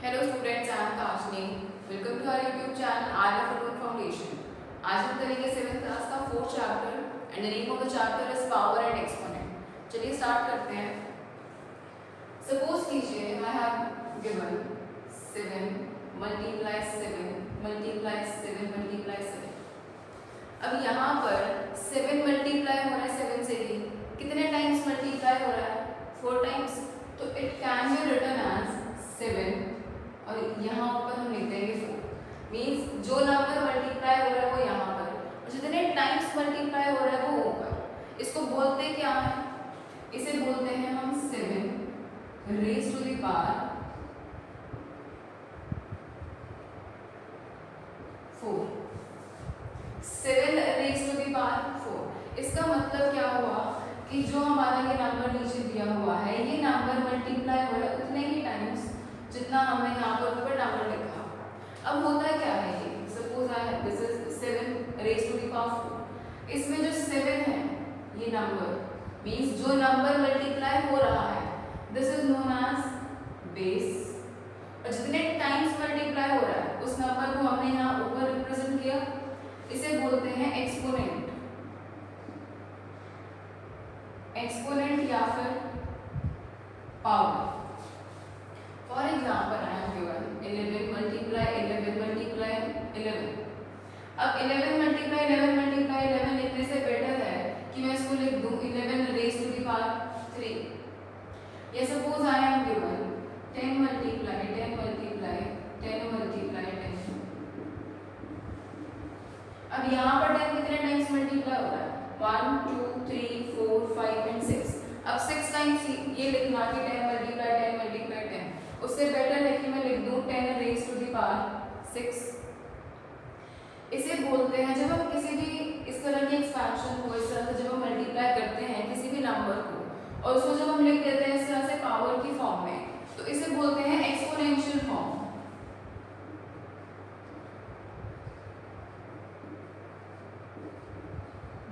Hello students, I am Kashni. Welcome to our YouTube channel Arya Photon Foundation. आज हम करेंगे 7th class का 4th chapter and the name of the chapter is power and exponent. चलिए start करते हैं। Suppose कीजिए I have given 7 multiply 7 multiply 7 multiply 7। अब यहाँ पर 7 मल्टीप्लाई हो रहा है 7 से ही, कितने टाइम्स मल्टीप्लाई हो रहा है? 4 टाइम्स। तो it can be written as 7 और यहाँ ऊपर हम लिख देंगे 4। मीन्स जो नंबर मल्टीप्लाई हो रहा है वो यहाँ पर और जितने टाइम्स मल्टीप्लाई हो रहा है वो ऊपर। इसको बोलते क्या है? इसे बोलते हैं हम 7 raise to the power 4। 7 raise to the power 4। इसका मतलब क्या हुआ कि जो हमारा ये नंबर नीचे दिया हुआ है ये नंबर मल्टीप्लाई हो रहा है उतने ही टाइम्स जितना हमने यहाँ पर ऊपर नंबर लिखा। अब होता क्या है ये? Suppose I this is 7 raise to the power 4। इसमें जो 7 है ये नंबर मींस जो नंबर मल्टीप्लाई हो रहा है this is known as base और जितने टाइम्स मल्टीप्लाई हो रहा है उस नंबर को हमने यहाँ ऊपर रिप्रेजेंट किया। इसे बोलते हैं एक्सपोनेंट। एक्सपोनेंट या फिर power. For example, I am given 11 multiply 11 multiply 11। अब 11 multiply 11 multiply 11 लिखने से बेटर है कि मैं इसको लिख दूं 11 raised to the power 3। या suppose I am given 10 multiply 10 multiply 10 multiply 10। अब यहाँ पर 10 कितने टाइम्स मल्टीप्लाई हो रहा है? 1 2 3 4 5 and 6। अब 6 टाइम्स ये लिखना कि 10 multiply 10 multiply 10। उससे बेटर है कि मैं लिख दूं 10 रेज टू द पावर 6। इसे बोलते हैं जब हम किसी भी इस तरह की एक्सपेंशन को इस तरह से जब हम मल्टीप्लाई करते हैं किसी भी नंबर को और उसको जब हम लिख देते हैं इस तरह से पावर की फॉर्म में तो इसे बोलते हैं exponential form.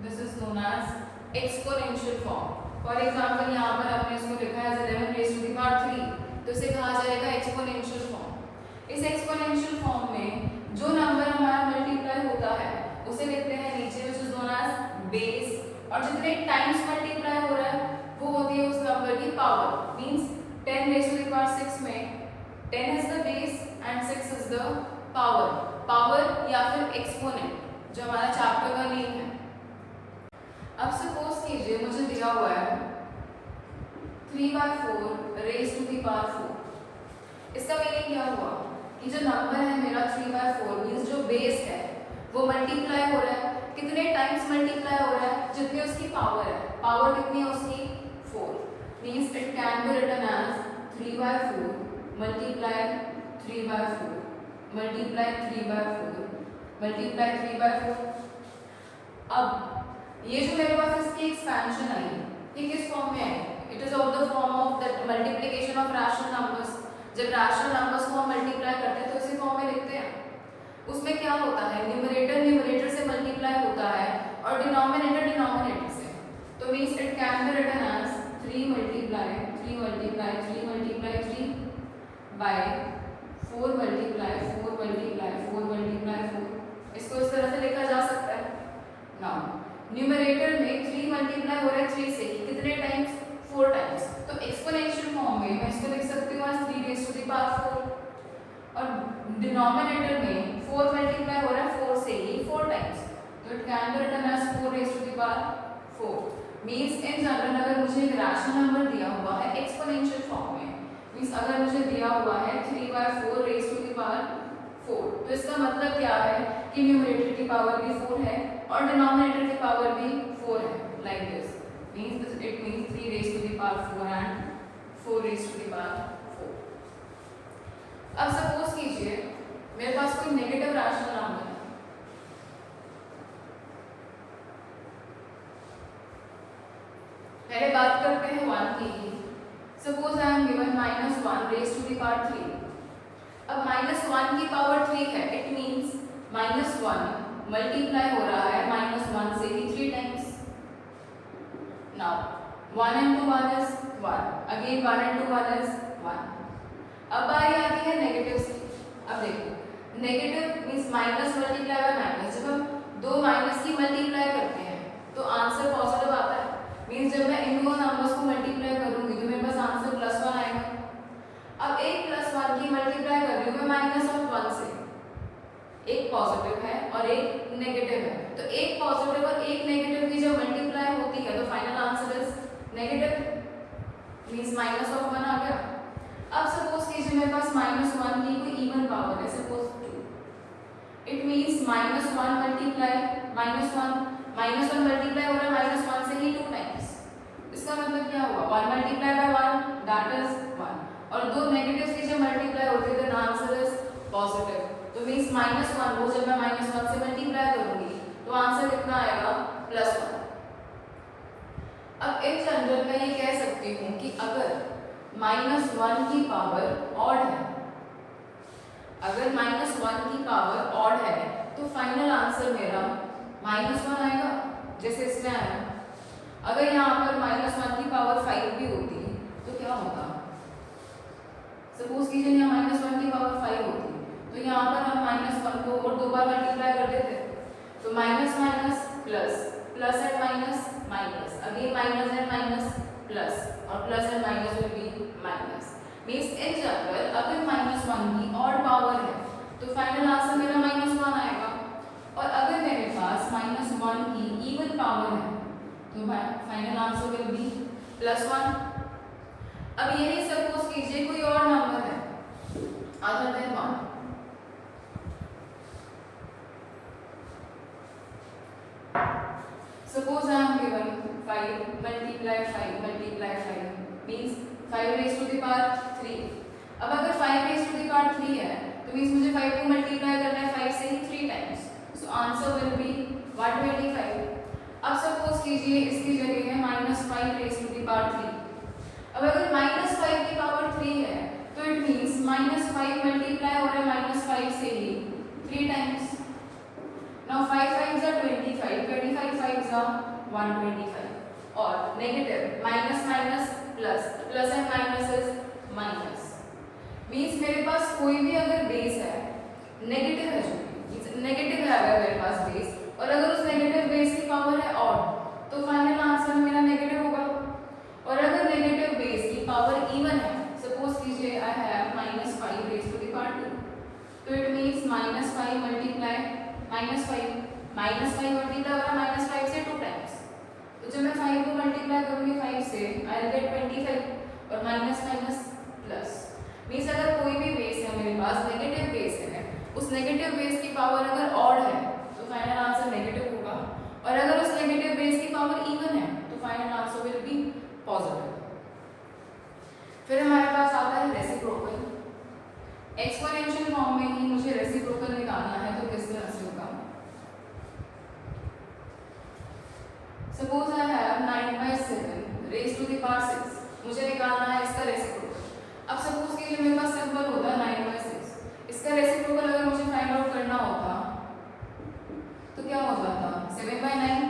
This is known as exponential form. For example यहाँ पर आपने इसको लिखा है 11 रेज टू द पावर 3 तो इसे कहा जाएगा एक्सपोनेंशियल फॉर्म। इस एक्सपोनेंशियल फॉर्म में जो नंबर हमारा मल्टीप्लाई होता है उसे लिखते हैं नीचे which is known as base और जितने टाइम्स मल्टीप्लाई हो रहा है वो होती है उस नंबर की power. Means 10 raise to the power 6 में 10 is the base and 6 is the power. Power या फिर एक्सपोनेंट जो हमारा चैप्टर का नेम है। अब सपोज कीजिए मुझे दिया हुआ है 3/4 रेज टू द पावर 4। इसका मीनिंग क्या हुआ कि जो नंबर है मेरा 3/4 मींस जो बेस है वो मल्टीप्लाई हो रहा है। कितने टाइम्स मल्टीप्लाई हो रहा है? जितनी उसकी पावर है। पावर कितनी है उसकी? 4। Means it can be written as 3/4 multiply 3/4 multiply 3/4 multiply 3/4। अब ये जो मेरे पास इसकी एक्सपेंशन आई ये किस फॉर्म में आई? It is of the form of the multiplication of rational numbers. जब रैशनल नंबर्स को हम मल्टीप्लाई करते हैं तो इसी फॉर्म में लिखते हैं। उसमें क्या होता है? न्यूमरेटर न्यूमरेटर से मल्टीप्लाई होता है और डिनोमिनेटर डिनोमिनेटर से। तो means it can be written as 3 multiply 3 multiply 3 multiply 3 by 4 multiply 4 multiply 4 multiply 4। इसको इस तरह से लिखा जा सकता है। नाउ न्यूमरेटर में 3 मल्टीप्लाई हो रहा है 3 से कितने टाइम्स? 4 टाइम्स। तो एक्सपोनेंशियल फॉर्म में मैं इसको लिख सकती हूँ 3 रेज टू द पावर 4 और डिनोमिनेटर में 4 मल्टीप्लाई हो रहा है 4 से ही 4 टाइम्स। तो it can be written as 4 raise to the power 4। Means in general अगर मुझे एक रैशनल नंबर दिया हुआ है एक्सपोनेंशियल फॉर्म में मींस अगर मुझे दिया हुआ है 3/4 रेज टू द पावर 4 तो इसका मतलब क्या है कि न्यूमरेटर की पावर भी 4 है और डिनोमिनेटर की पावर भी 4 है। Like this means it means 3 raised to the power 4 and 4 raised to the power 4। अब सपोज कीजिए मेरे पास कोई नेगेटिव रैशनल नंबर है। पहले बात करते हैं 1 की। Suppose I am given -1 raised to the power 3। अब -1 की पावर 3 है इट मींस -1 मल्टीप्लाई हो रहा है -1 से ही 3 times. Now 1 into 1 is 1, again 1 into 1 is 1। अब बारी आती है negative negative means minus multiply by minus, जब हम दो माइनस की मल्टीप्लाई करते हैं तो आंसर पॉजिटिव आता है। मीन्स जब मैं इन दोनों नंबर्स को मल्टीप्लाई करूंगी तो मेरे पास आंसर +1 आएगा। अब एक +1 की मल्टीप्लाई कर रही हूँ मैं -1 से, एक पॉजिटिव है और एक नेगेटिव है, तो एक पॉजिटिव और एक नेगेटिव की जब मल्टीप्लाई होती है तो final answer is negative means -1 आ गया। अब सपोज कीजिए मेरे पास -1 की कोई इवन पावर है, suppose 2, it means -1 multiply -1 multiply हो रहा है -1 से ही 2 टाइम्स। इसका मतलब क्या हुआ, 1 मल्टीप्लाई बाय 1 दैट इज 1, और दो नेगेटिव्स की जब मल्टीप्लाई होती है देन आंसर इज पॉजिटिव। तो मीन्स -1 वो जब मैं -1 से मल्टीप्लाई करूंगी तो आंसर कितना आएगा +1। अब इन जनरल मैं ये कह सकती हूँ कि अगर -1 की पावर ऑड है, अगर -1 की पावर ऑड है तो फाइनल आंसर मेरा -1 आएगा, जैसे इसमें आया। अगर यहाँ पर -1 की पावर 5 भी होती तो क्या होता, सपोज कीजिए यहाँ -1 की पावर 5 होती तो यहाँ पर हम -1 को और 2 बार मल्टीप्लाई कर देते, तो minus minus plus, plus and minus minus, again minus and minus plus, और plus and minus will be minus. Means in general अगर -1 की ऑड पावर है तो फाइनल आंसर मेरा -1 आएगा, और अगर मेरे पास -1 की इवन पावर है तो फाइनल आंसर विल बी +1। अब यही सपोज कीजिए कोई और नंबर है other than 1, suppose I am given 5 multiply 5 means 5 raise to the power 3। अब अगर 5 रेज़ टू द पावर 3 है तो मीन्स मुझे 5 को मल्टीप्लाई करना है 5 से ही 3 times, so answer will B 125। अब सपोज कीजिए इसकी जगह है -5 रेज़ टू द पावर 3। अब अगर -5 की पावर 3 है तो इट मीन्स -5 मल्टीप्लाई हो रहा है -5 से ही 3 times. Now 5 5s are 25, 25 5s are 125, और negative minus minus plus, plus and minus is minus. Means मेरे पास कोई भी अगर बेस है नेगेटिव है, जो नेगेटिव है अगर मेरे पास बेस, और अगर उस नेगेटिव बेस की पावर है ऑड तो फाइनल आंसर मेरा नेगेटिव होगा। और अगर नेगेटिव बेस की पावर इवन है, सपोज कीजिए I have -5 raise to the power 2, तो इट मीन्स -5 मल्टीप्लाई -5 मल्टीप्लाई हो रहा है -5 से 2 टाइम्स, तो जब मैं 5 को मल्टीप्लाई करूंगी 5 से आई विल गेट 25, और माइनस माइनस प्लस। मीन्स अगर कोई भी बेस है मेरे पास नेगेटिव बेस है, उस नेगेटिव बेस की पावर अगर ऑड है तो फाइनल आंसर नेगेटिव होगा, और अगर उस नेगेटिव बेस की पावर इवन है तो final answer will B positive. फिर हमारे पास आता है रेसिप्रोकल। एक्सपोनेंशियल फॉर्म में ही मुझे रेसिप्रोकल निकालना है, तो किस तरह से होगा, suppose I have 9/7 raise to the power 6, मुझे निकालना है इसका रेसिप्रोकल। अब सपोज कीजिए मेरे पास सिंपल होता है 9/6, इसका रेसिप्रोकल अगर मुझे फाइंड आउट करना होता तो क्या हो जाता, 7/9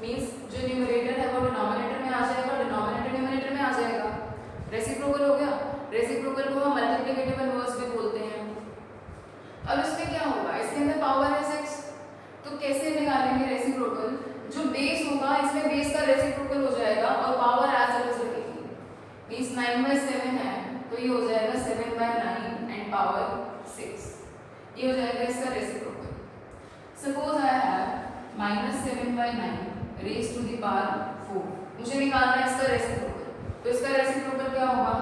मीन्स जो न्यूमरेटर है वो डिनोमिनेटर में आ जाएगा, डिनोमिनेटर न्यूमरेटर में आ जाएगा, रेसिप्रोकल हो गया। रेसिप्रोकल को हम मल्टीप्लिकेटिव इनवर्स भी बोलते हैं। अब इसमें क्या होगा, इसके अंदर पावर है 6, तो कैसे निकालेंगे रेसिप्रोकल, जो बेस होगा इसमें बेस का रेसिप्रोकल हो जाएगा और पावर एज इट इज रहेगी। मींस 9/7 है तो ये हो जाएगा 7/9 एंड पावर 6, ये हो जाएगा इसका reciprocal. Suppose I have -7/9 raise to the power 4, मुझे निकालना है इसका रेसिप्रोकल, तो इसका रेसिप्रोकल क्या होगा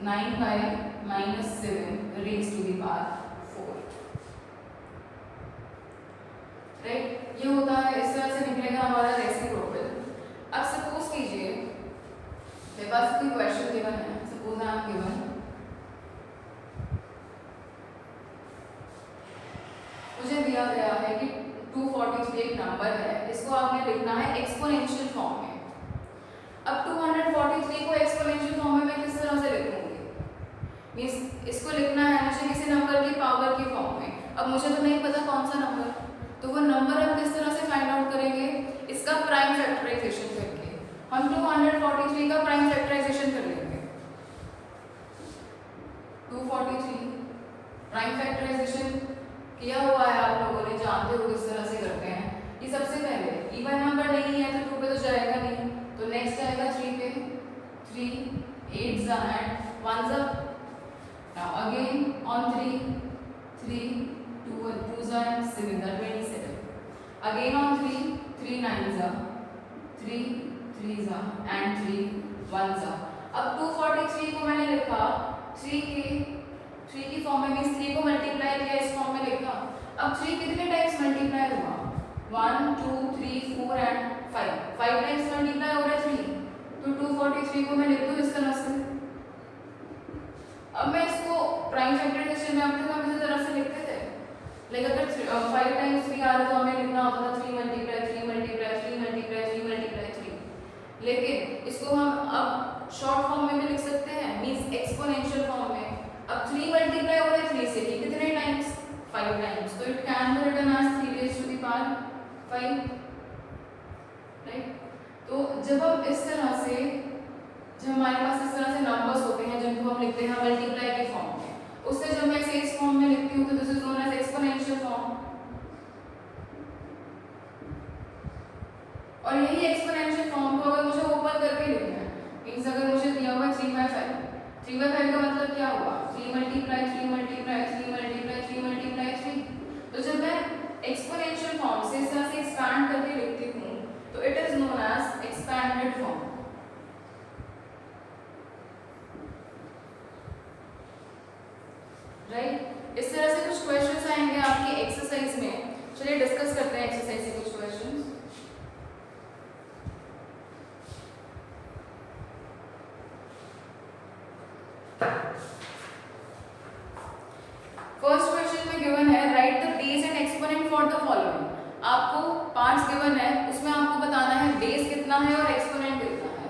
9/-7 raise to the power 4, right. ये होता है, इस तरह से निकलेगा हमारा रेसिप्रोकल। अब सपोज कीजिए मेरे पास कोई क्वेश्चन गिवन है, सपोज आई एम गिवन मुझे दिया गया है कि 243 एक नंबर है, इसको आपने लिखना है एक्सपोनेंशियल फॉर्म में। अब 243 को एक्सपोनेंशियल फॉर्म में मैं किस तरह से लिखूंगी, मींस इसको लिखना है मुझे किसी नंबर की पावर की फॉर्म में। अब मुझे तो नहीं पता कौन सा नंबर, तो वो नंबर हम किस तरह से फाइंड आउट करेंगे, इसका प्राइम फैक्टराइजेशन करके। हम 243 का प्राइम फैक्टराइजेशन कर लेंगे, 243 प्राइम फैक्टराइजेशन किया हुआ है आप लोगों ने, जानते हो किस तरह से करते हैं। ये सबसे पहले इवन नंबर नहीं है तो 2 पे तो जाएगा नहीं, तो नेक्स्ट आएगा 3 पे, 3 8s and 1s are. Now again on 3 2 and 2s are 7 are 27. Again on 3 9s are 3 3s are and 3 1s are. अब 243 को मैंने लिखा 3 की फॉर्म में, मींस 3 को मल्टीप्लाई किया इस फॉर्म में लिखा। अब 3 कितने टाइम्स मल्टीप्लाई हुआ? 1 2 3 4 एंड 5 टाइम्स मल्टीप्लाई हो रहा है 3, तो 243 को मैं लिख दूं इस तरह से। अब मैं इसको प्राइम फैक्टराइजेशन में आप लोग हम इस तरह से लिखते थे, लेकिन अगर 5 टाइम्स 3 आ रहा तो हमें लिखना होता था 3 मल्टीप्लाई 3 मल्टीप्लाई 3 मल्टीप्लाई 3 मल्टीप्लाई 3। लेकिन इसको हम अब शॉर्ट फॉर्म में भी लिख सकते हैं, मींस एक्सपोनेंशियल फॉर्म में। अब 3 मल्टीप्लाई हो रहा है 3 से, कितने टाइम्स? 5 टाइम्स, तो it can be written as 3 raised to the power 5, right. तो जब हम इस तरह से, जब हमारे पास इस तरह से नंबर्स होते हैं जिनको हम लिखते हैं मल्टीप्लाई के फॉर्म में, उससे जब मैं इसे इस फॉर्म में लिखती हूँ तो this is known as exponential form. और यही एक्सपोनेंशियल फॉर्म को अगर मुझे ओपन करके लिखना है, मींस अगर मुझे दिया हुआ 3/5, 3/5 का मतलब क्या हुआ? 3 मल्टीप्लाई 3 मल्टीप्लाई 3 मल्टीप्लाई 3 मल्टीप्लाई 3। तो जब मैं एक्सपोनेंशियल फॉर्म से इस तरह से एक्सपैंड करके लिखती हूँ तो it is known as expanded form, right. इस तरह से कुछ क्वेश्चंस आएंगे आपकी एक्सरसाइज में। चलिए डिस्कस करते हैं एक्सरसाइज से कुछ क्वेश्चंस। फर्स्ट क्वेश्चन में गिवन है right the base and exponent for the following. आपको 5 गिवन है, उसमें आपको बताना है बेस कितना है और एक्सपोनेंट कितना है।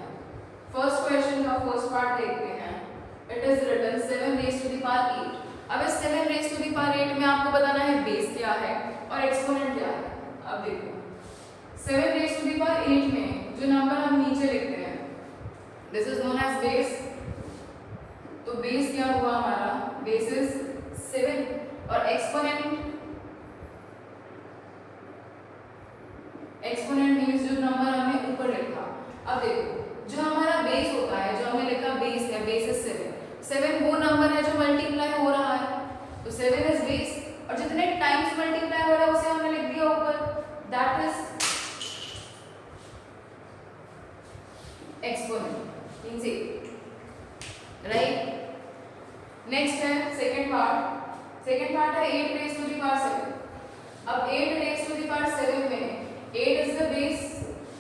फर्स्ट क्वेश्चन का फर्स्ट पार्ट देखते हैं। It is written 7 raised to the power 8। अब इस 7 raised to the power 8 में आपको बताना है बेस क्या है और एक्सपोनेंट क्या है। अब देखो 7 raised to the power 8 में जो नंबर हम नीचे लिखते हैं this is known as base. तो बेस क्या हुआ हमारा? बेस इज 7 और एक्सपोनेंट मींस जो नंबर हमने ऊपर लिखा। अब देखो जो हमारा बेस होता है, जो हमने लिखा बेस है, बेस इज 7 वो नंबर है जो मल्टीप्लाई हो रहा है, तो 7 इज बेस। और जितने टाइम्स मल्टीप्लाई हो रहा है उसे हमने लिख दिया ऊपर, that is exponent means 8, right. Next है सेकंड पार्ट है 8 raised to the power 7। अब 8 raised to the power 7 में 8 is the base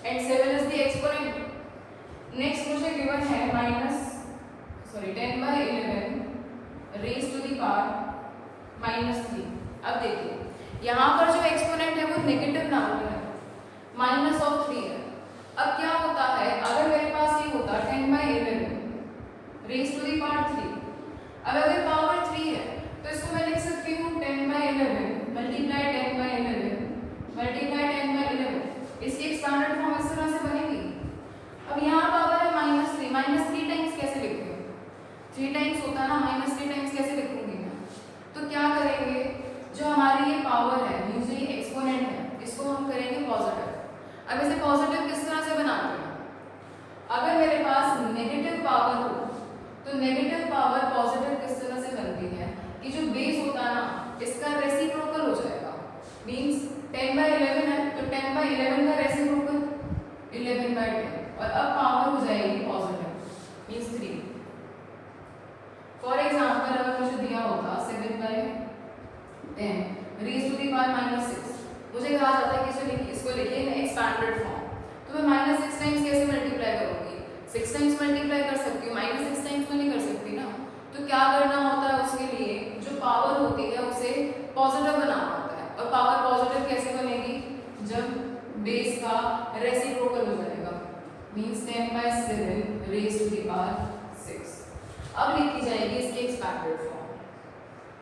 and 7 is the exponent। Next मुझे गिवन है 10/11 raised to the power -3। अब देखिए यहाँ पर जो एक्सपोनेंट है वो नेगेटिव नंबर है, -3 है। अब क्या होता है, अगर मेरे पास ये होता 10/11 raised to the power 3, अब अगर पावर 3 है तो इसको मैं लिख सकती हूँ 10/11 मल्टीप्लाई 10/11 मल्टीप्लाई 10/11। इसकी एक्सपैंडेड फॉर्म इस तरह से बनेगी। अब यहाँ पावर है -3 टाइम्स कैसे लिखूँ? 3 टाइम्स होता है ना, -3 टाइम्स कैसे लिखूंगी मैं? तो क्या करेंगे, जो हमारी ये पावर है मींस ये एक्सपोनेंट है, इसको हम करेंगे पॉजिटिव। अब इसे पॉजिटिव किस तरह से बनाते हैं? अगर मेरे पास नेगेटिव पावर हो तो नेगेटिव पावर पॉजिटिव किस तरह से बनती है कि जो बेस होता है ना इसका रेसिप्रोकल हो जाएगा। मींस 10/11 है तो 10/11 का रेसिप्रोकल 11/10 और अब पावर हो जाएगी पॉजिटिव मींस 3। फॉर एग्जांपल अगर मुझे दिया होता 7/10 raised to the power -6, मुझे कहा जाता है कि इसको लिखिए इन एक्सपैंडेड फॉर्म, तो मैं -6 टाइम्स कैसे मल्टीप्लाई करूंगी? 6 टाइम्स मल्टीप्लाई कर सकती हूँ, -6 टाइम्स तो नहीं कर सकती ना। तो क्या करना होता है उसके लिए, जो पावर होती है उसे पॉजिटिव बनाना होता है। और पावर पॉजिटिव कैसे बनेगी? जब बेस का रेसिप्रोकल हो जाएगा, means 10/7 raised to the power 6। अब लिखी जाएगी इसकी एक्सपैंडेड फॉर्म,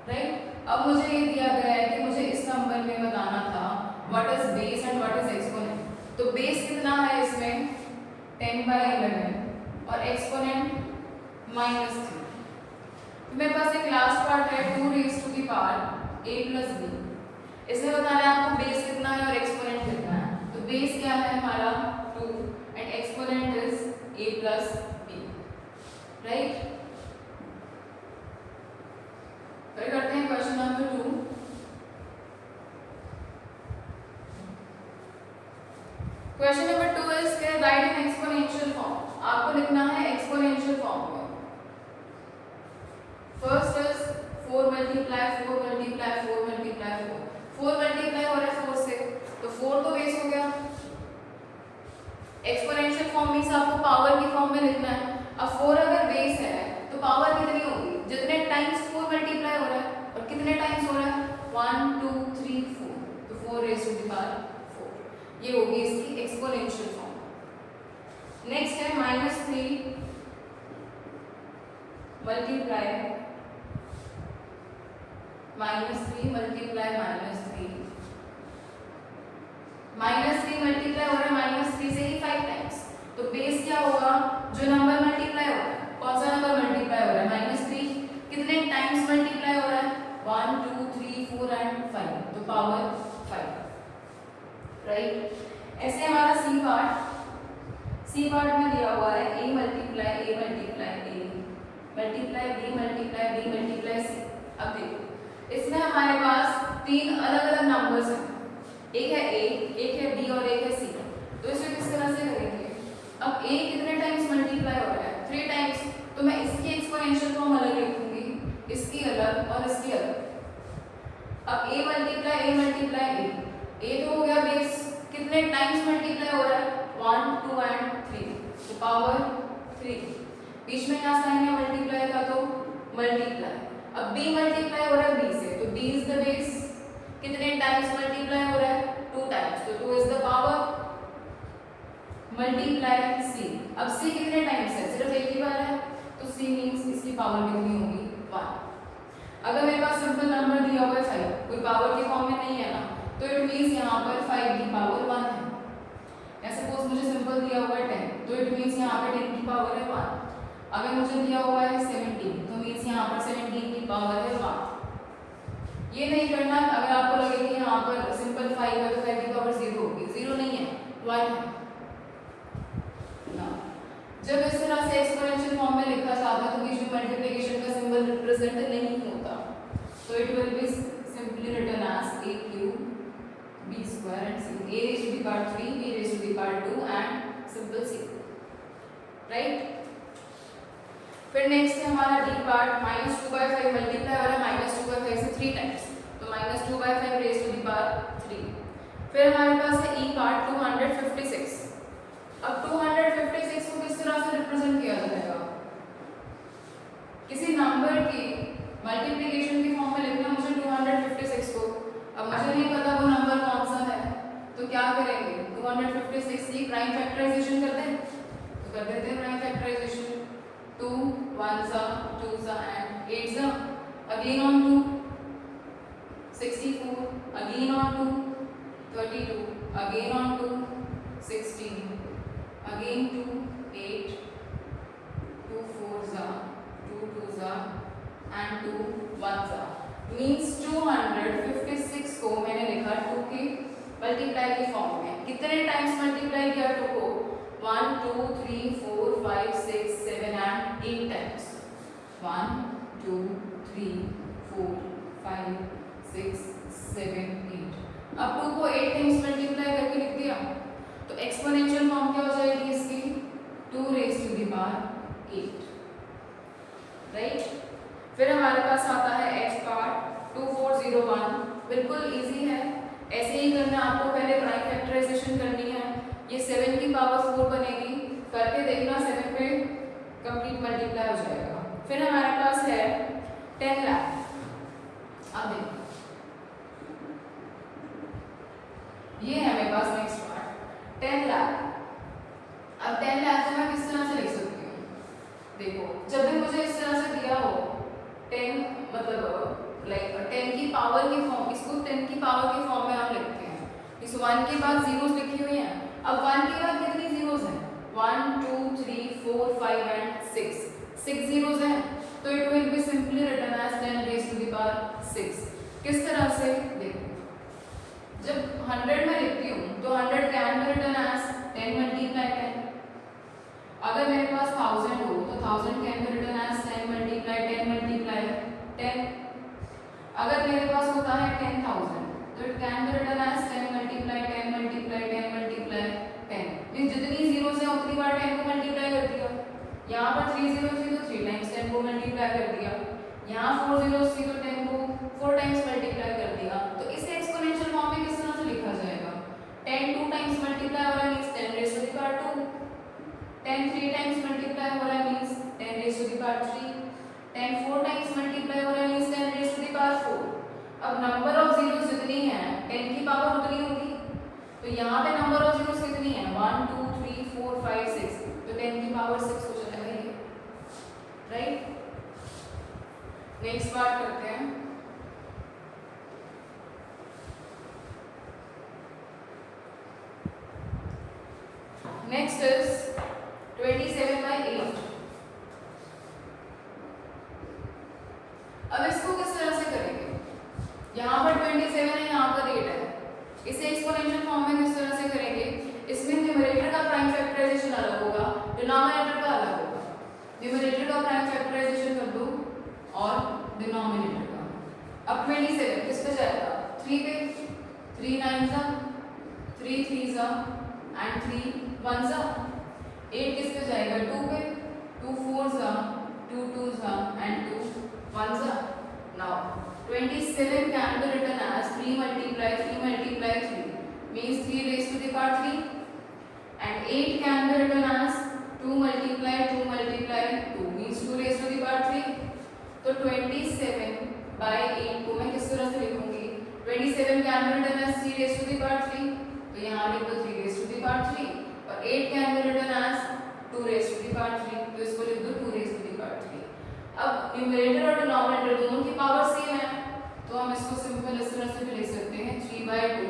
राइट। अब मुझे ये दिया गया है कि मुझे इस नंबर में बताना था what is base and what is exponent. तो बेस कितना है इसमें? 10/11 और एक्सपोनेंट -3। मेरे पास एक लास्ट पार्ट है 2 raised to the the power a plus b। इसमें बताना है आपको बेस कितना है और एक्सपोनेंट कितना है। तो बेस क्या है हमारा 2 and exponent is a plus b, right. फिर करते हैं question number 2। Question number 2 is के राइट इन एक्सपोनेंशियल फॉर्म। आपको लिखना है एक्सपोनेंशियल फॉर्म में। First is 4 multiply 4 multiply 4 multiply 4। 4 multiply हो रहा है 4 से, तो 4 तो बेस हो गया। एक्सपोनेंशियल फॉर्म मींस आपको पावर की फॉर्म में लिखना है। अब 4 अगर बेस है तो पावर कितनी होगी, जितने टाइम्स 4 मल्टीप्लाई हो रहा है और कितने टाइम्स हो रहा है 1 2 3 4, तो 4 रेज़ टू द पावर 4। ये होगी इसकी एक्सपोनेंशियल फॉर्म। नेक्स्ट है -3 मल्टीप्लाई -3 मल्टीप्लाई -3। -3 मल्टीप्लाई हो रहा है -3 से ही 5 टाइम्स, तो बेस क्या होगा, जो नंबर मल्टीप्लाई हो रहा है, कौन सा नंबर मल्टीप्लाई हो रहा है -3, कितने टाइम्स मल्टीप्लाई हो रहा है 1 2 3 4 एंड 5, तो पावर 5, राइट। ऐसे हमारा सी पार्ट में दिया हुआ है a multiply a multiply a multiply b multiply b multiply c। अब देखो इसमें हमारे पास 3 अलग अलग नंबर्स हैं, एक है a, एक है b और एक है c। तो इसे किस तरह से करेंगे, अब a कितने टाइम्स मल्टीप्लाई हो रहा है 3 टाइम्स, तो मैं इसकी एक्सपोनेंशियल फॉर्म अलग लिखूंगी, इसकी अलग और इसकी अलग। अब a मल्टीप्लाई a तो हो गया बेस, कितने टाइम्स मल्टीप्लाई हो रहा है 1 2 एंड 3, तो पावर 3। बीच में क्या साइन है मल्टीप्लाई का, तो मल्टीप्लाई। अब b मल्टीप्लाई हो रहा है b से, तो b इज द बेस, कितने टाइम्स मल्टीप्लाई हो रहा है 2 टाइम्स, तो 2 is the power multiply c। अब c कितने टाइम्स है, सिर्फ एक ही बार है, तो c मींस इसकी पावर कितनी होगी 1। अगर मेरे पास सिंपल नंबर दिया हुआ है 5, कोई पावर के फॉर्म में नहीं है ना, तो इट मींस यहाँ पर 5 की पावर 1 है। या सपोज मुझे सिंपल दिया हुआ है 10, तो इट मींस यहाँ पर 10 की पावर है 1। अगर मुझे दिया हुआ है 17, तो मींस यहाँ पर 17 की पावर है 1। ये नहीं करना अगर आपको लगे कि यहाँ पर सिंपल 5 है तो 5 की पावर 0 होगी, 0 नहीं है 1 है ना। जब इस तरह से एक्सपोनेंशियल फॉर्म में लिखा जाता है तो बीच में मल्टीप्लिकेशन का सिंबल रिप्रेजेंट नहीं होता, तो it will be simply written as a cube b square and c, a raised to the power 3 b raised to the power 2 and simple c, right. फिर नेक्स्ट है हमारा डी पार्ट, -2/5 मल्टीप्लाई हो रहा है -2/5 से 3 टाइम्स, तो -2/5 rays to the power 3। फिर हमारे पास है ई पार्ट 256। अब 256 को किस तरह से रिप्रेजेंट किया जाएगा, किसी नंबर की मल्टीप्लिकेशन की फॉर्म में लिखना मुझे 256 को। अब मुझे नहीं पता वो नंबर कौन सा है, तो क्या करेंगे 256 की प्राइम फैक्टराइजेशन करते हैं, तो कर देते हैं prime factorisation. 2 1 2 and 8 again on 2 64, again on 2 32, again on 2 16, again 2 8, 2 4 2 2 and 2 1 means 256 को मैंने लिखा 2 की मल्टीप्लाई की फॉर्म में। कितने टाइम्स मल्टीप्लाई किया 2 को 1 2 3 4 5 6 7 and 8 टाइम्स, 1 2 3 4 5 6 7 8। अब 2 को 8 टाइम्स मल्टीप्लाई करके लिख दिया, तो एक्सपोनेंशियल फॉर्म क्या हो जाएगी इसकी 2 raise to the power 8, right. फिर हमारे पास आता है एक्स पार्ट 2401, बिल्कुल इजी है, ऐसे ही करना आपको। पहले प्राइम फैक्टराइजेशन करनी है, ये 7 की पावर 4 बनेगी, करके देखना 7 पे कंप्लीट मल्टीप्लाई हो जाएगा। फिर हमारे पास है 10 लाख। अब देखो ये है मेरे पास नेक्स्ट पार्ट 10 लाख। अब 10 लाख को मैं किस तरह से लिख सकती हूँ, देखो जब भी मुझे इस तरह से दिया हो 10 मतलब लाइक 10 की पावर की फॉर्म, इसको 10 की पावर की फॉर्म में हम लिखते हैं। इस 1 के बाद जीरोस लिखी हुई हैं, अब 1 के बाद कितनी जीरोस हैं 1 2 3 4 5 and 6 जीरोस हैं, तो it will be simply written as 10 raise to the power 6। किस तरह से देखो, जब 100 में लिखती हूँ तो 100 can be written as 10 multiply 10। अगर मेरे पास 1000 हो तो 1000 can be written as 10 multiply 10 multiply 10। अगर मेरे पास होता है 10,000 तो it can be written as 10 multiply 10 multiply 10 multiply 10। Means जितनी जीरोस हैं उतनी बार 10 को मल्टीप्लाई कर दिया। यहाँ पर 3 जीरो थी तो 3 टाइम्स 10 को मल्टीप्लाई कर दिया। यहाँ 4 जीरोस थी तो 10 को 4 टाइम्स मल्टीप्लाई कर दिया। तो इसे एक्सपोनेंशियल फॉर्म में किस तरह से लिखा जाएगा? 10 2 टाइम्स मल्टीप्लाई हो रहा है means 10 raise to the power 2। 10 3 times multiply हो रहा है means 10 raise to the power 3। 10 4 times multiply हो रहा है means 10 raise to the power 4। अब नंबर ऑफ जीरोस जितनी है 10 की पावर उतनी होगी। तो यहाँ पे नंबर ऑफ जीरोस कितनी है? 1 2 3 4 5 6। तो 10 की पावर 6 हो जाएगा ये, राइट। नेक्स्ट बात करते हैं। Next is 27/8। अब इसको किस तरह से करेंगे? यहाँ पर 27 है, यहाँ पर 8 है। इसे एक्सपोनेंशियल फॉर्म में किस तरह से करेंगे? इसमें न्यूमरेटर का प्राइम फैक्टराइजेशन अलग होगा, डिनोमिनेटर का अलग होगा। न्यूमरेटर का प्राइम फैक्टराइजेशन कर दो और डिनोमिनेटर का। अब 27 किस पे जाएगा? 3 पे। 3 9 जा, 3 3 जा एंड 3 1 जा। 8 किस पे जाएगा? 2 पे। 2 4 जा, 2 2 जा एंड 2 1 जा। Now 27 can be written as 3 multiply 3 multiply 3 means 3 raised to the power 3, and 8 can be written as 2 multiply 2 multiply 2 means 2 raised to the power 3। तो 27/8 को मैं किस तरह से लिखूंगी? 27 can be written as 3 raised to the power 3, तो यहाँ लिख दो 3 raised to the power 3, और 8 can be written as 2 raised to the power 3, तो इसको लिख दो 2 raised to the power 3। अब न्यूमरेटर और डिनोमिनेटर दोनों की पावर सेम है, तो हम इसको सिंपल इस तरह से भी लिख सकते हैं 3/2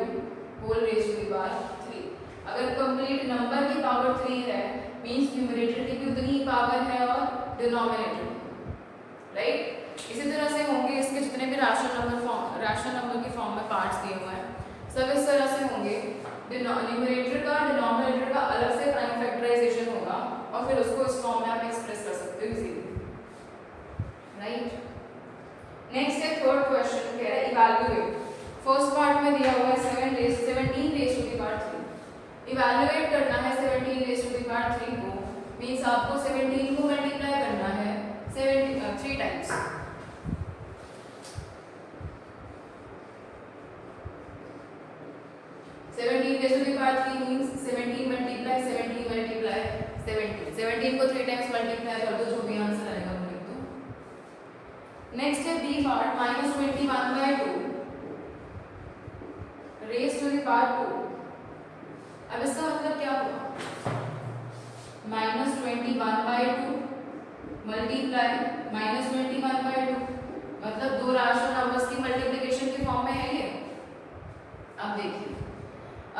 whole raise to the power 3। अगर कंप्लीट नंबर की पावर 3 है मींस न्यूमरेटर की भी उतनी ही पावर है और डिनोमिनेटर, राइट। इसी तरह से होंगे इसके जितने भी रैशनल नंबर की फॉर्म में पार्ट्स दिए हुए हैं सब इस तरह से होंगे। न्यूमरेटर का डिनोमिनेटर का अलग से प्राइम फैक्टराइजेशन होगा और फिर उसको इस फॉर्म में आप एक्सप्रेस कर सकते हो इजीली, राइट। नेक्स्ट है थर्ड क्वेश्चन, कह रहा है इवैल्यूएट। फर्स्ट पार्ट में दिया हुआ है 17 raise to the power 3। Evaluate करना है 17 रेज़ टू द पावर 3 को, मींस आपको 17 को मल्टीप्लाई करना है 3 times. 17 raise to the power 3 means 17 multiply 17 multiply 17। 17 को 3 टाइम्स मल्टीप्लाई कर दो, जो भी आंसर आएगा वो लिख दो। नेक्स्ट है B part, -21/2 raise to the power 2। अब इसका मतलब क्या हुआ? -21/2 मल्टीप्लाई -21/2 मतलब दो रैशनल नंबर्स की मल्टीप्लिकेशन के फॉर्म में है ये। अब देखिए,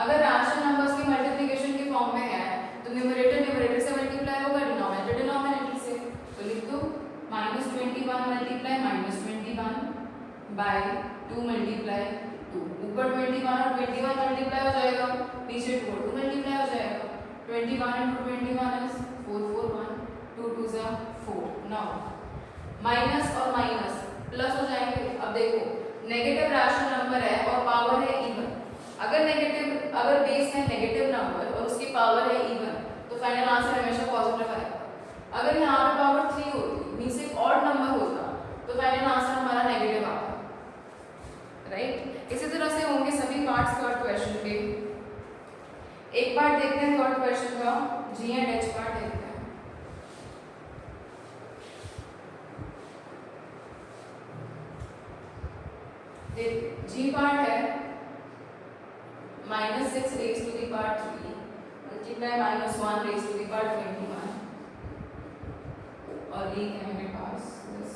अगर रैशनल नंबर्स की मल्टीप्लिकेशन के फॉर्म में है तो न्यूमरेटर से मल्टीप्लाई होगा, डिनोमिनेटर से। तो लिख दो -21 मल्टीप्लाई -21/2 मल्टीप्लाई 2। ऊपर 21 और 21 मल्टीप्लाई हो जाएगा, नीचे 2 और 2 मल्टीप्लाई हो जाएगा। 21 × 21 इज 4 4 1 2 2 जा 4। नाउ माइनस और माइनस प्लस हो जाएंगे। अब देखो नेगेटिव रैशनल नंबर है और पावर है इवन। अगर बेस है नेगेटिव नंबर और उसकी पावर है इवन तो फाइनल आंसर हमेशा पॉजिटिव आएगा। अगर यहाँ पे पावर 3 होती मींस एक ऑड नंबर होता तो फाइनल आंसर हमारा नेगेटिव आता, राइट। इसी तरह से होंगे सभी पार्ट्स थर्ड क्वेश्चन के। एक पार्ट देखते हैं थर्ड क्वेश्चन का, जी एंड एच पार्ट देखते हैं। देखिए जी पार्ट है -6 raise to the power 3 multiply -1 raise to the power 21 और ये है मेरे पास बस।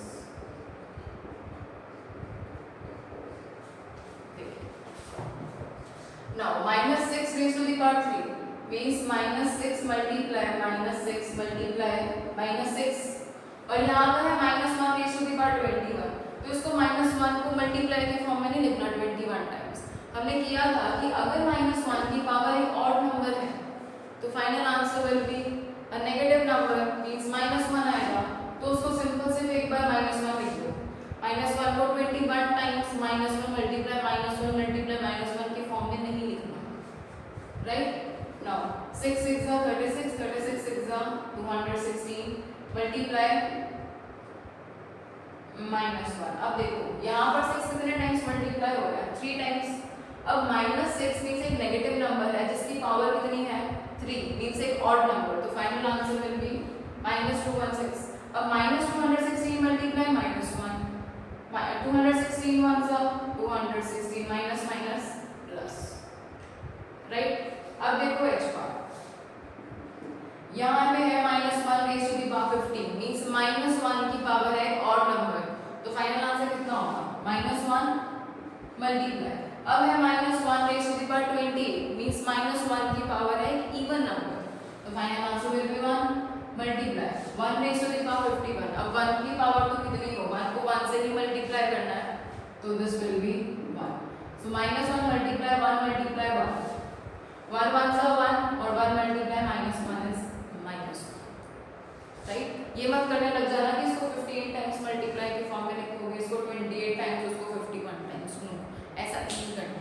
Now -6 raised to the power 3 means -6 multiply -6 multiply -6 और यहाँ पर है -1 raised to the power 21, तो इसको -1 को मल्टीप्लाई के फॉर्म में हमने किया था कि अगर -1 की पावर एक ऑड नंबर है तो final answer will be a negative number, means -1 आएगा, तो उसको सिंपल सिर्फ एक बार -1 लिख लो। -1 को 21 टाइम्स -1 मल्टीप्लाई -1 के फॉर्म में नहीं लिखना, राइट। नाउ 6 6 जा 36, 36 6 जा 216 मल्टीप्लाई -1। अब देखो यहाँ पर 6 कितने टाइम्स मल्टीप्लाई हो रहा है, 3 टाइम्स। अब -6 मींस एक नेगेटिव नंबर है जिसकी पावर कितनी है, 3, मींस एक ऑड नंबर, तो फाइनल आंसर विल बी -216। अब -216 मल्टीप्लाई -1, 216 1 जा 216 माइनस माइनस प्लस, राइट। अब देखो h बार, यहाँ पे है -1 raise to the power 15, means -1 की पावर है ऑड नंबर, तो फाइनल आंसर कितना होगा, -1 मल्टीप्लाई। अब है -1 raise to the power 28, means -1 की पावर है एक इवन नंबर, तो final answer will be 1 multiply 1 raise to the power 51। अब 1 की पावर तो कितनी हो, 1 को 1 से ही मल्टीप्लाई करना है, तो this will be 1। So -1 multiply 1 multiply 1, 1 1 जा 1 और 1 मल्टीप्लाई -1 इज -1, राइट। ये मत करने लग जाना कि इसको 58 टाइम्स मल्टीप्लाई के फॉर्म में लिखोगे, इसको 28 टाइम्स, उसको 51 टाइम्स, नो, ऐसा नहीं करना।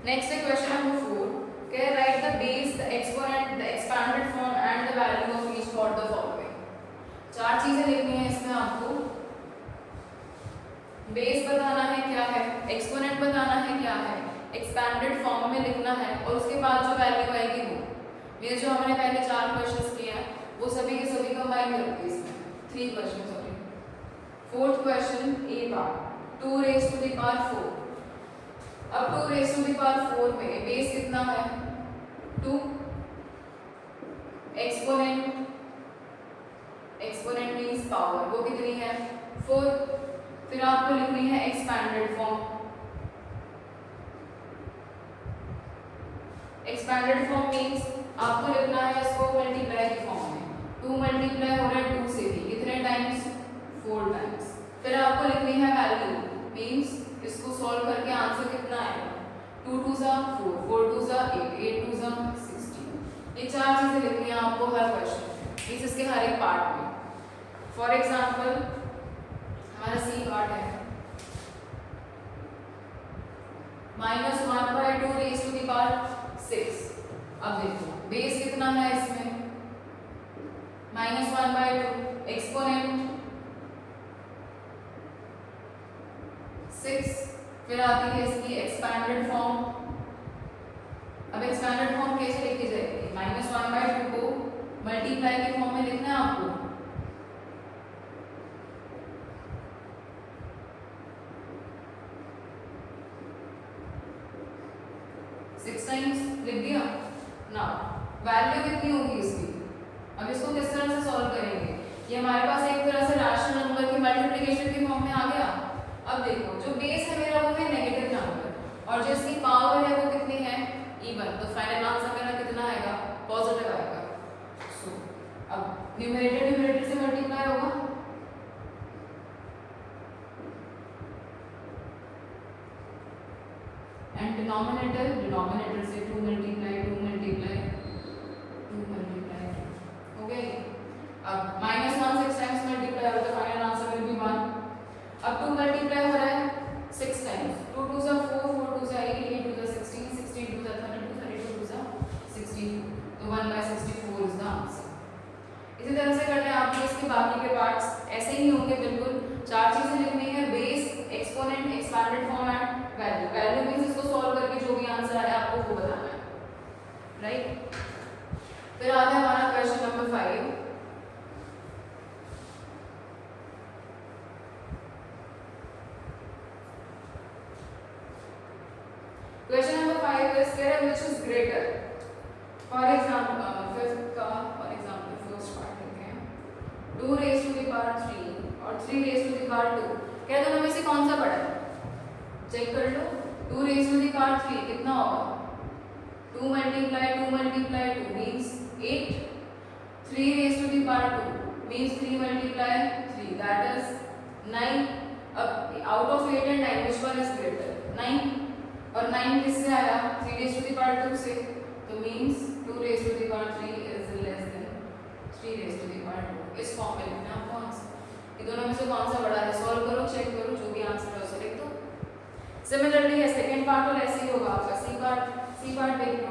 नेक्स्ट है क्वेश्चन नंबर 4, कह right the base, the exponent, the expanded form and the value of each for the following. 4 चीजें लिखनी है इसमें आपको, बेस बताना है क्या है, एक्सपोनेंट बताना है क्या है, एक्सपैंडेड फॉर्म में लिखना है, और उसके बाद जो वैल्यू आएगी वो, ये जो हमने पहले 4 क्वेश्चंस किए हैं वो सभी के सभी कंबाइन करके इसमें 3 question, sorry. Fourth question A part, 2 raise to the power 4। अब 2 रेज़ टू द पावर 4 में बेस कितना है, 2, एक्सपोनेंट, एक्सपोनेंट मींस पावर, वो कितनी है 4, फिर आपको लिखनी है expanded form. Expanded form means आपको लिखना है इसको मल्टीप्लाई के फॉर्म में, 2 मल्टीप्लाई हो रहा है 2 से भी, कितने टाइम्स, 4 टाइम्स। फिर आपको लिखनी है वैल्यू, मींस इसको सॉल्व करके आंसर कितना आएगा, 2 2 जा 4, 4 2 जा 8, 8 2 जा 16। ये 4 चीजें लिखनी है आपको हर क्वेश्चन में, मींस इसके हर एक पार्ट में। फॉर एग्जांपल हमारा सी पार्ट है, -1/2 रेज़ टू द पावर 6। अब देखो बेस कितना है इसमें, -1/2, एक्सपोनेंट 6, फिर आती है इसकी एक्सपैंडेड फॉर्म। अब एक्सपैंडेड फॉर्म कैसे लिखी जाएगी, -1/2 को मल्टीप्लाई के फॉर्म में लिखना है आपको, सिक्स टाइम्स लिख दिया। नाउ वैल्यू कितनी होगी इसकी, अब इसको किस तरह से सॉल्व करेंगे, ये हमारे पास एक तरह से रैशनल नंबर की मल्टीप्लिकेशन के फॉर्म में आ गया। अब देखो जो बेस है मेरा वो है नेगेटिव नंबर और जो इसकी पावर है वो कितनी है, इवन, तो फाइनल आंसर मेरा कितना आएगा, पॉजिटिव आएगा। सो अब न्यूमरेटर न्यूमरेटर से मल्टीप्लाई होगा, एंड डिनोमिनेटर डिनोमिनेटर से 2 मल्टीप्लाई 2 मल्टीप्लाई 2 मल्टीप्लाई हो गई। अब -1 6 टाइम्स मल्टीप्लाई हो तो फाइनल आंसर विल बी 1। अब 2 मल्टीप्लाई हो रहा है 6 टाइम्स, 2 2 जा 4, 4 2 जा 8, 8 2 जा 16, 16 2 जा 32, 32 2 जा 64, तो 1/64 इज द आंसर। इसी तरह से करना है आपके इसके बाकी के पार्ट्स ऐसे ही होंगे बिल्कुल। 4 चीजें लिखनी है, base, exponent, expanded form and value. Value means इसको सॉल्व करके जो भी आंसर आया आपको वो बताना है, राइट। फिर आता है हमारा question number 5। Question number 5 is कह which is greater. For example fifth का फॉर एग्जांपल फर्स्ट पार्ट लेते हैं, 2 रेज़ टू द पावर 3 और 3 रेज़ टू द पावर 2। क्या दोनों में से कौन सा बड़ा है, चेक कर लो। 2 रेज़ टू द पावर 3 कितना होगा, 2 multiply 2 multiply 2 means 8, 3 raise to the power 2 means 3 multiply 3 that is 9। अब out of 8 and 9 which one is greater, 9। और 9 किससे आया 3 रेज़ टू द पावर 2 से, तो means 2 raise to the power 3 is less than 3 raise to the power 2। इस form में लिखना है आपको आंसर। ये दोनों में से कौन सा बड़ा है, सॉल्व करो, चेक करो, जो भी आंसर है उसे लिख दो। सिमिलरली है सेकंड पार्ट और ऐसे ही होगा आपका सी पार्ट देख लो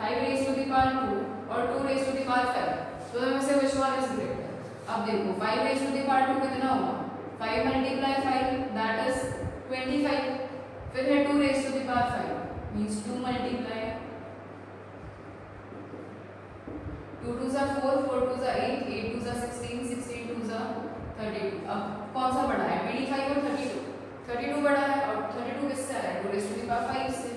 5 रेज़ टू द पावर 2 और 2 रेज़ टू द पावर 5, तो दोनों में से व्हिच वन इज ग्रेटर। अब देखो 5 रेज़ टू द पावर 2 कितना होगा, 5 मल्टीप्लाई 5 दैट इज 25, फिर है 2 raise to the power 5 means 2 multiply 2 2 4 4 2 8 8 2 16 16 2 32। अब कौन सा बड़ा है 25 और 32, 32 बड़ा है और 32 किससे आ रहा है 2 रेज़ टू द पावर 5 से,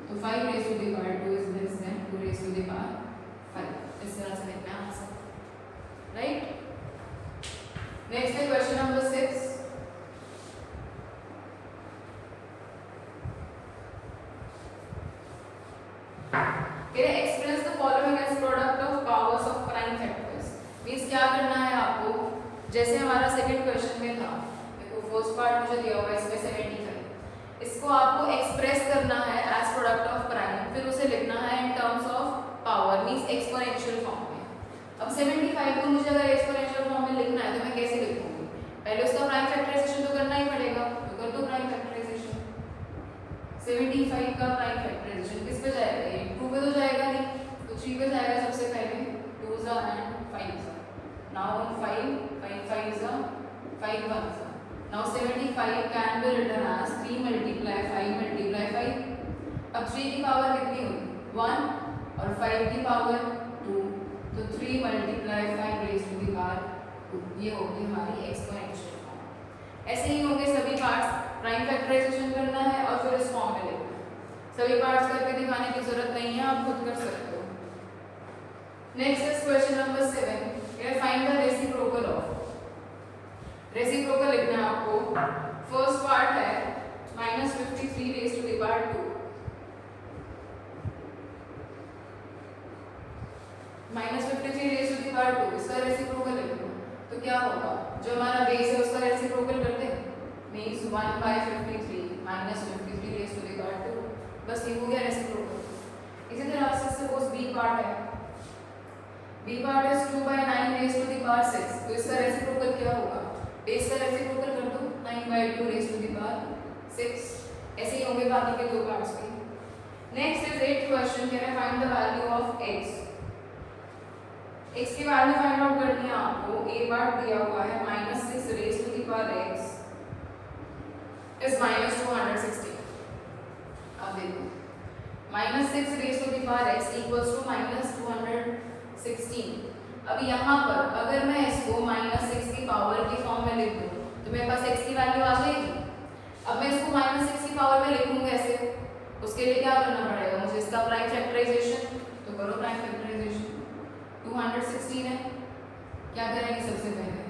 तो 5 raise to the power 2 is less than 2 raise to the power 5। इस तरह से लिखना है आंसर, राइट। नेक्स्ट है question number 6। Express the following as product of powers of prime factors. Means क्या करना है आपको, जैसे हमारा सेकंड क्वेश्चन में था, देखो फर्स्ट पार्ट मुझे दिया हुआ है इसमें 75, इसको आपको एक्सप्रेस करना है एज प्रोडक्ट ऑफ प्राइम, फिर उसे लिखना है in terms of power means exponential form में। अब 75 को मुझे अगर एक्सपोनेंशियल फॉर्म में लिखना है तो मैं कैसे लिखूंगी, पहले उसका प्राइम फैक्टराइजेशन तो करना ही पड़ेगा, तो कर दो प्राइम फैक्टराइजेशन। 75 का प्राइम फैक्टराइजेशन किस पे जाएगा, ये 2 पे तो जाएगा नहीं, तो 3 पे जाएगा सबसे पहले, 2 and 5 now 5 5 5 1 now 75 can be written as 3 multiply 5 multiply 5। अब 3 की पावर कितनी हुई 1 और 5 की पावर 2, तो 3 multiply 5 raised to the power 2, ये होगी हमारी एक्सपोनेंशियल फॉर्म। ऐसे ही होंगे सभी पार्ट्स, प्राइम फैक्टराइजेशन करना है और फिर इस फॉर्म में लिखना है। सभी पार्ट्स करके दिखाने की जरूरत नहीं है, आप खुद कर सकते हो। Next is question number 7, find the reciprocal of. Reciprocal लिखना है आपको। फर्स्ट पार्ट है -53 raise to the power 2, -53 raise to the power 2 इसका रेसिप्रोकल लिखना, तो क्या होगा, जो हमारा बेस है उसका रेसिप्रोकल करते हैं, means 1/53 -53 raise to the power 2, बस ये हो गया रेसिप्रोकल। इसी तरह से सपोज बी पार्ट है, B part is 2/9 raise to the power 6, तो इसका रेसिप्रोकल क्या होगा, बेस का रेसिप्रोकल कर दो 9/2 रेज़ टू द पावर 6। ऐसे ही होंगे बाकी के दो पार्ट्स भी। नेक्स्ट इज 8th क्वेश्चन, कह रहा है find the value of x। x की वैल्यू फाइंड आउट करनी है आपको। a पार्ट दिया हुआ है -6 raise to the power x is -260। अब देखो -6 raise to the power x equals to -216। अब यहाँ पर अगर मैं इसको -6 की पावर की फॉर्म में लिख दूँ तो मेरे पास x की वैल्यू आ जाएगी। अब मैं इसको -6 की पावर में लिखूँ कैसे, उसके लिए क्या करना पड़ेगा मुझे, इसका प्राइम फैक्टराइजेशन, तो करो प्राइम फैक्टराइजेशन। 216 है, क्या करेंगे सबसे पहले,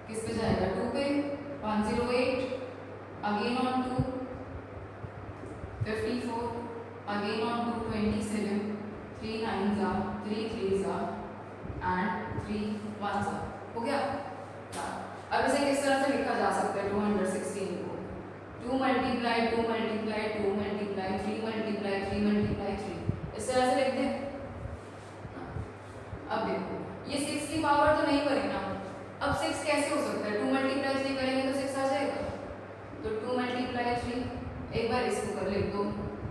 किस पे जाएगा 2 पे, 108 again on 2 54 again on 2 27 3 9s are 3 3s are and 3 1s are, हो गया। अब इसे किस तरह से लिखा जा सकता है 216 को, 2 multiply 2 multiply 2 multiply 3 multiply 3 multiply 3, इस तरह से लिखते हैं। अब देखो ये 6 की पावर तो नहीं करें ना, अब 6 कैसे हो सकता है, 2 मल्टीप्लाई 3 करेंगे तो 6 आ जाएगा, तो 2 मल्टीप्लाई 3, एक बार इसको कर लिख दो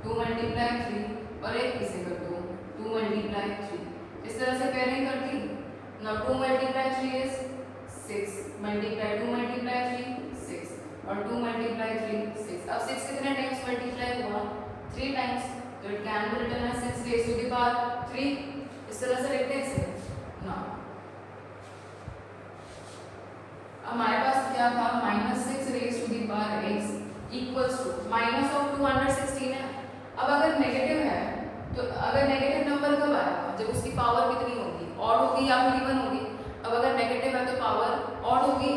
2 मल्टीप्लाई 3 और एक इसे कर दो 2 मल्टीप्लाई 3, इस तरह से पेयरिंग कर दी ना। 2 मल्टीप्लाई 3 इज 6 मल्टीप्लाई 2 मल्टीप्लाई 3 6 और 2 मल्टीप्लाई 3 6। अब 6 कितने टाइम्स मल्टीप्लाई हुआ 3 टाइम्स, तो it can be written as 6 raise to the power 3, इस तरह से लिखते हैं इसे ना। हमारे पास क्या था -6 raise to the power x equals to -216 है। अब अगर नेगेटिव है तो अगर नेगेटिव नंबर कब आएगा, जब उसकी पावर कितनी होगी, ऑड होगी या फिर इवन होगी। अब अगर नेगेटिव है तो पावर ऑड होगी।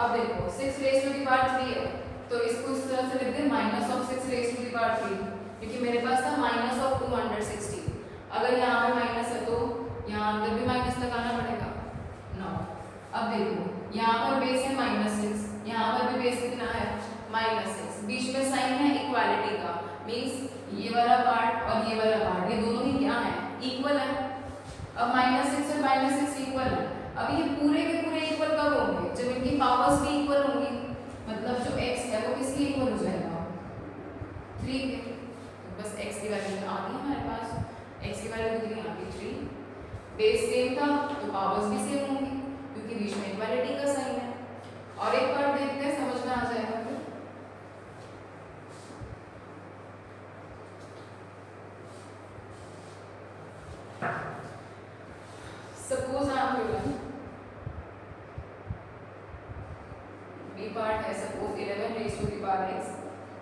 अब देखो 6 रेज़ टू द पावर 3 है, तो इसको इस तरह से लिख दें -6 रेज़ टू द पावर 3, क्योंकि मेरे पास था -216। अगर यहाँ पे माइनस है तो यहाँ अंदर भी माइनस लगाना पड़ेगा ना। अब देखो यहाँ पर बेस है -6, यहाँ पर भी बेस कितना है -6, बीच में साइन है इक्वालिटी का, मीन्स ये वाला पार्ट और ये वाला पार्ट ये दोनों ही क्या है, इक्वल है। अब -6 और -6 इक्वल है। अब ये पूरे के पूरे इक्वल कब होंगे, जब इनकी पावर्स भी इक्वल होंगी, मतलब जो x है वो किसके इक्वल हो जाएगा, 3 के। तो बस x की वैल्यू आ गई हमारे पास, x की वैल्यू कितनी आ गई 3। बेस सेम था तो पावर्स भी सेम होंगी क्योंकि बीच में इक्वालिटी का साइन है। और एक बार देखते हैं, समझ में आ जाएगा फिर। Suppose I am given B part है, suppose 11 raise to the power x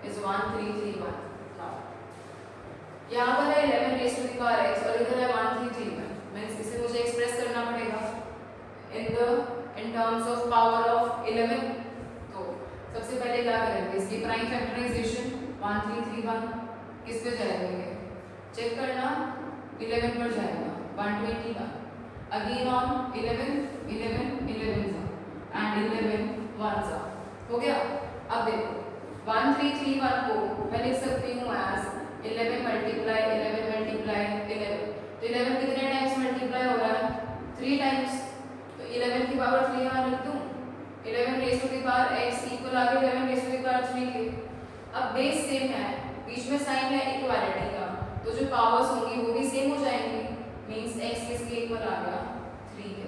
is 1331। Now यहाँ पर है 11 raise to the power x और इधर है 1331, मींस इसे मुझे एक्सप्रेस करना पड़ेगा in terms of power of 11। तो सबसे पहले क्या करेंगे, इसकी प्राइम फैक्टराइजेशन 1331 किस पे जाएगा, ये चेक करना, 11 पर जाएगा 121, अगेन ऑन 11 11 11 एंड 11 1 हो गया। अब देखो 1331 को मैं लिख सकती हूँ एज 11 मल्टीप्लाई 11 मल्टीप्लाई 11। तो 11 कितने टाइम्स मल्टीप्लाई हो रहा है, 3 टाइम्स। तो 11 की पावर 3 यहाँ लिख दूँ, 11 raise to the power x equal आ गया 11 रेज़ टू द पावर 3 के। अब बेस सेम है, बीच में साइन है इक्वालिटी का, तो जो पावर्स होंगी वो भी सेम हो जाएंगी, मींस x किसके इक्वल आ गया 3 के।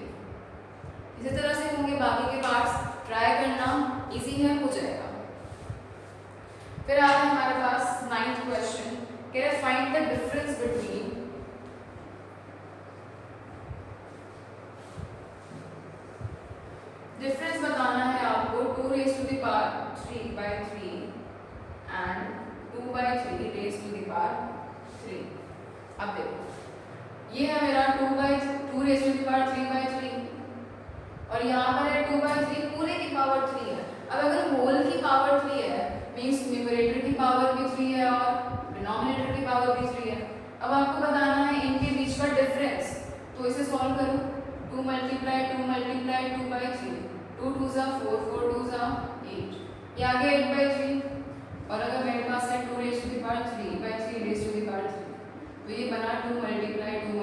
इसी तरह से होंगे बाकी के पार्ट्स, ट्राई करना, इजी है, हो जाएगा। फिर आता है हमारे पास 9th क्वेश्चन, कह रहे find the difference between difference बताना है आपको 2 raise to the power 3/3 and 2/3 raise to the power 3। अब देखो ये है मेरा 2 रेज़ टू द पावर 3/3 और यहाँ पर है 2/3 पूरे की पावर 3 है। अब अगर होल की पावर 3 है मीन्स न्यूमरेटर की पावर भी 3 है और डिनोमिनेटर की पावर भी 3 है। अब आपको बताना है इनके बीच का डिफरेंस, तो इसे सॉल्व करो, 2 मल्टीप्लाई 2/3, 2 2 ज़ा 4, 4 2 ज़ा 8, ये आ गया 8/3। और अगर मेरे पास है 2 raise to the power 3/3 raise to the power 3, तो ये बना 2 multiply 2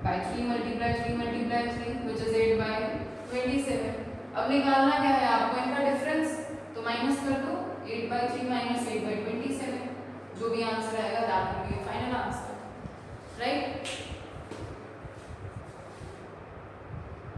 by 3 multiply 3 which is 8/27। अब निकालना क्या है आपको, इनका डिफरेंस, तो माइनस कर दो 8/3 minus 8/27, जो भी आंसर आएगा that will be final answer, right.